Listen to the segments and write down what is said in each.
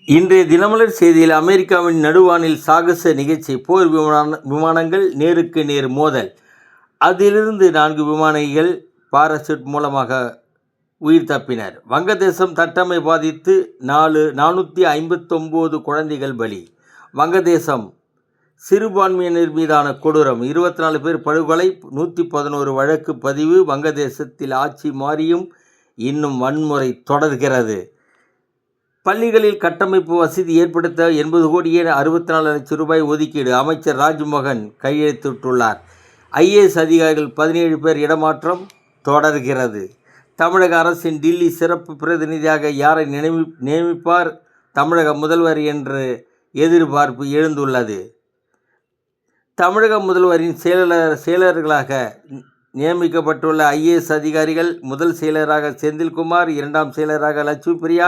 இன்றைய தினமலர் செய்தியில் அமெரிக்காவின் நடுவானில் சாகச நிகழ்ச்சி. போர் விமானங்கள் நேருக்கு நேர் மோதல். அதிலிருந்து 4 விமானிகள் பாராசூட் மூலமாக உயிர் தப்பினர். வங்கதேசம் தட்டம்மை பாதித்து 459 குழந்தைகள் பலி. வங்கதேசம் சிறுபான்மையினர் மீதான கொடூரம். 24 பேர் படுகொலை, 111 வழக்கு பதிவு. வங்கதேசத்தில் ஆட்சி மாறியும் இன்னும் வன்முறை தொடர்கிறது. பள்ளிகளில் கட்டமைப்பு வசதி ஏற்படுத்த 80 கோடியே 64 லட்சம் ரூபாய் ஒதுக்கீடு. அமைச்சர் ராஜ்மோகன் கையெழுத்திட்டுள்ளார். IAS அதிகாரிகள் 17 பேர் இடமாற்றம் தொடர்கிறது. தமிழக அரசின் டில்லி சிறப்பு பிரதிநிதியாக யாரை நியமிப்பார் தமிழக முதல்வர் என்று எதிர்பார்ப்பு எழுந்துள்ளது. தமிழக முதல்வரின் செயலர்களாக நியமிக்கப்பட்டுள்ள IAS அதிகாரிகள் முதல் செயலராக செந்தில்குமார், 2ஆம் செயலராக லட்சுமி பிரியா,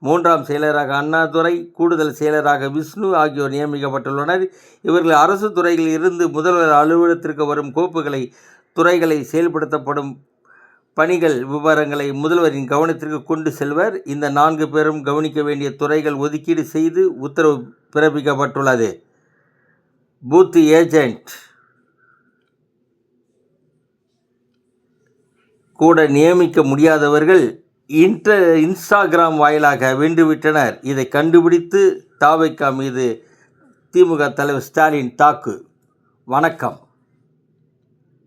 3ஆம் செயலராக அண்ணாதுரை, கூடுதல் செயலராக விஷ்ணு ஆகியோர் நியமிக்கப்பட்டுள்ளனர். இவர்கள் அரசு துறைகளில் இருந்து முதல்வர் அலுவலகத்திற்கு வரும் கோப்புகளை, துறைகளை செயல்படுத்தப்படும் பணிகள் விவரங்களை முதல்வரின் கவனத்திற்கு கொண்டு செல்வர். இந்த 4 பேரும் கவனிக்க வேண்டிய துறைகள் ஒதுக்கீடு செய்து உத்தரவு பிறப்பிக்கப்பட்டுள்ளது. பூத் ஏஜென்ட் கூட நியமிக்க முடியாதவர்கள் இன்ஸ்டாகிராம் வாயிலாக வென்றுவிட்டனர். இதை கண்டுபிடித்து தாவைக்கா மீது திமுக தலைவர் ஸ்டாலின் தாக்கு. வணக்கம்.